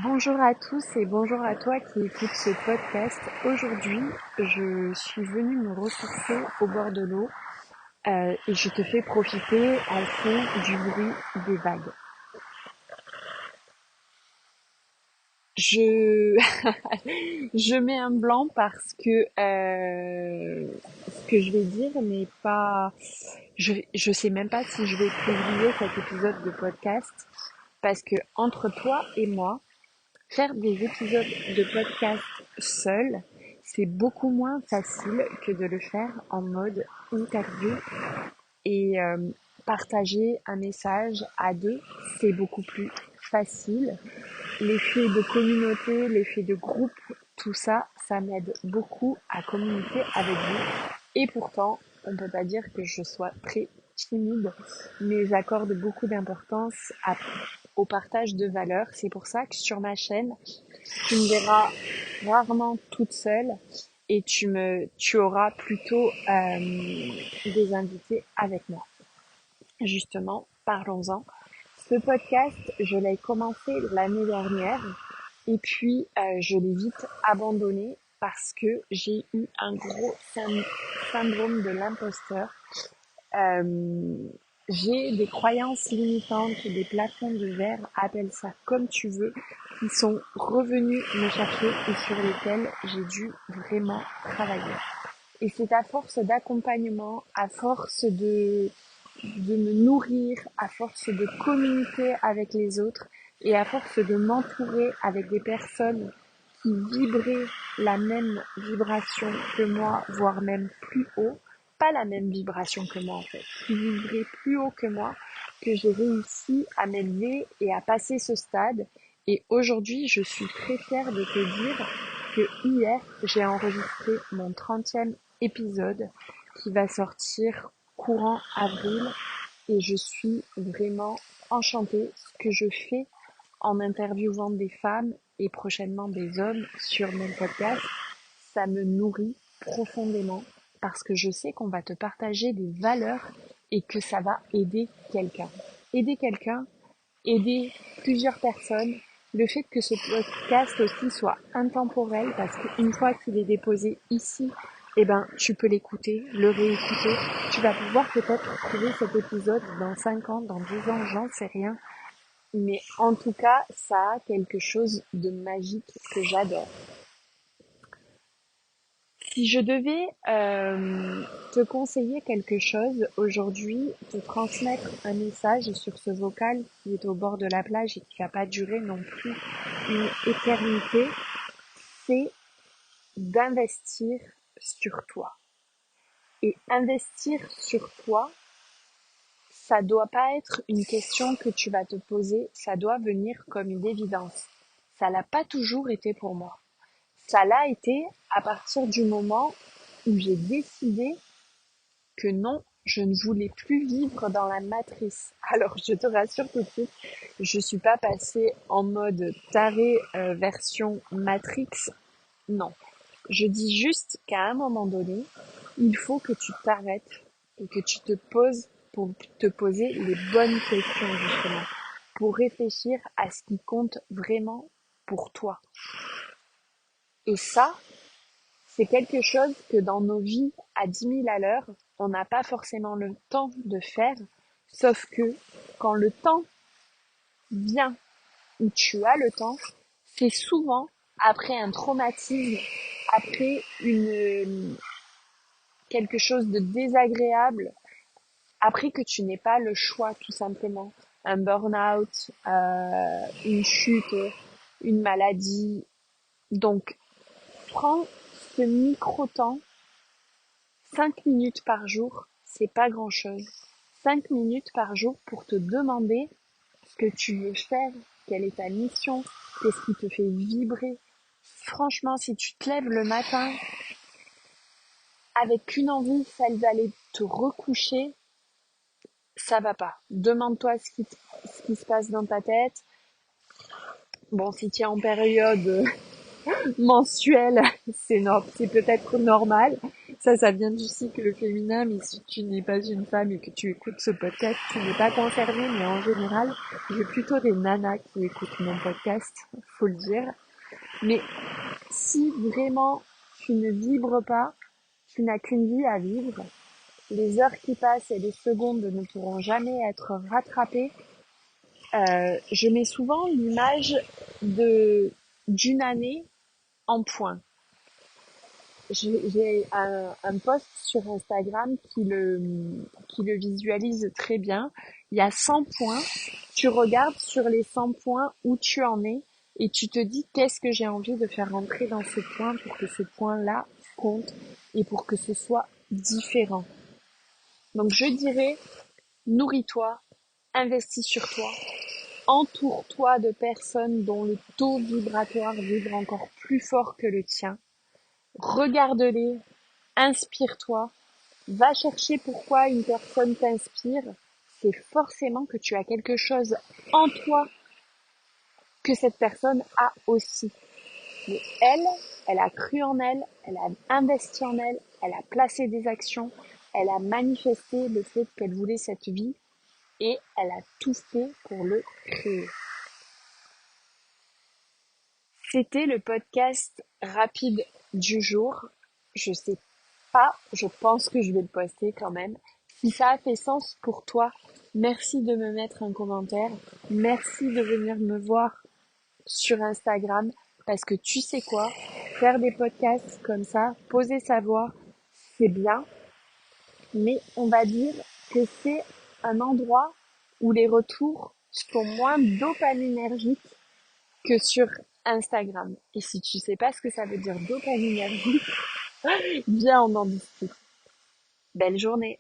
Bonjour à tous et bonjour à toi qui écoutes ce podcast. Aujourd'hui, je suis venue me ressourcer au bord de l'eau et je te fais profiter en fond du bruit des vagues. Je je mets un blanc parce que ce que je vais dire n'est pas je sais même pas si je vais publier cet épisode de podcast parce que entre toi et moi, faire des épisodes de podcast seul, c'est beaucoup moins facile que de le faire en mode interview et partager un message à deux, c'est beaucoup plus facile. L'effet de communauté, l'effet de groupe, tout ça, ça m'aide beaucoup à communiquer avec vous. Et pourtant, on peut pas dire que je sois très timide, mais j'accorde beaucoup d'importance au partage de valeurs. C'est pour ça que sur ma chaîne, tu me verras rarement toute seule et tu auras plutôt des invités avec moi. Justement, parlons-en. Ce podcast, je l'ai commencé l'année dernière et puis je l'ai vite abandonné parce que j'ai eu un gros syndrome de l'imposteur. Euh, j'ai des croyances limitantes, des plafonds de verre, appelle ça comme tu veux, qui sont revenus me chercher et sur lesquels j'ai dû vraiment travailler. Et c'est à force d'accompagnement, à force de me nourrir, à force de communiquer avec les autres et à force de m'entourer avec des personnes qui vibraient la même vibration que moi, voire même plus haut, pas la même vibration que moi en fait, qui vibraient plus haut que moi, que j'ai réussi à m'élever et à passer ce stade. Et aujourd'hui, je suis très fière de te dire que hier, j'ai enregistré mon 30e épisode qui va sortir courant avril et je suis vraiment enchantée. Ce que je fais en interviewant des femmes et prochainement des hommes sur mon podcast, ça me nourrit profondément parce que je sais qu'on va te partager des valeurs et que ça va aider quelqu'un. Aider quelqu'un, aider plusieurs personnes. Le fait que ce podcast aussi soit intemporel parce qu'une fois qu'il est déposé ici, eh ben, tu peux l'écouter, le réécouter. Tu vas pouvoir peut-être trouver cet épisode dans 5 ans, dans 10 ans, j'en sais rien. Mais en tout cas, ça a quelque chose de magique que j'adore. Si je devais te conseiller quelque chose aujourd'hui, te transmettre un message sur ce vocal qui est au bord de la plage et qui va pas durer non plus une éternité, c'est d'investir sur toi. Et investir sur toi, ça doit pas être une question que tu vas te poser, ça doit venir comme une évidence. Ça l'a pas toujours été pour moi. Ça l'a été à partir du moment où j'ai décidé que non, je ne voulais plus vivre dans la matrice. Alors, je te rassure tout de suite, je suis pas passée en mode taré version Matrix. Non. Je dis juste qu'à un moment donné, il faut que tu t'arrêtes et que tu te poses pour te poser les bonnes questions, justement, pour réfléchir à ce qui compte vraiment pour toi. Et ça, c'est quelque chose que dans nos vies à 10 000 à l'heure, on n'a pas forcément le temps de faire, sauf que quand le temps vient où tu as le temps, c'est souvent après un traumatisme, après quelque chose de désagréable, après que tu n'aies pas le choix tout simplement. Un burn-out, une chute, une maladie. Donc, prends ce micro-temps. 5 minutes par jour, c'est pas grand-chose. 5 minutes par jour pour te demander ce que tu veux faire, quelle est ta mission, qu'est-ce qui te fait vibrer. Franchement, si tu te lèves le matin avec une envie, celle d'aller te recoucher, ça va pas. Demande-toi ce qui se passe dans ta tête. Bon, si tu es en période mensuel, c'est peut-être normal. Ça vient du cycle féminin, mais si tu n'es pas une femme et que tu écoutes ce podcast, tu n'es pas concerné, mais en général, j'ai plutôt des nanas qui écoutent mon podcast, faut le dire. Mais si vraiment tu ne vibres pas, tu n'as qu'une vie à vivre, les heures qui passent et les secondes ne pourront jamais être rattrapées. Je mets souvent l'image d'une année en points. J'ai un post sur Instagram qui le visualise très bien. Il y a 100 points. Tu regardes sur les 100 points où tu en es et tu te dis qu'est-ce que j'ai envie de faire rentrer dans ce point pour que ce point-là compte et pour que ce soit différent. Donc je dirais, nourris-toi, investis sur toi, entoure-toi de personnes dont le taux vibratoire vibre encore plus fort que le tien. Regarde-les, inspire-toi, va chercher pourquoi une personne t'inspire. C'est forcément que tu as quelque chose en toi que cette personne a aussi. Mais elle a cru en elle, elle a investi en elle, elle a placé des actions, elle a manifesté le fait qu'elle voulait cette vie et elle a tout fait pour le créer. C'était le podcast rapide du jour. Je sais pas, je pense que je vais le poster quand même. Si ça a fait sens pour toi, merci de me mettre un commentaire. Merci de venir me voir sur Instagram parce que tu sais quoi, faire des podcasts comme ça, poser sa voix, c'est bien, mais on va dire que c'est un endroit où les retours sont moins dopaminergiques que sur Instagram. Et si tu sais pas ce que ça veut dire dopaminergique, viens on en discute. Belle journée!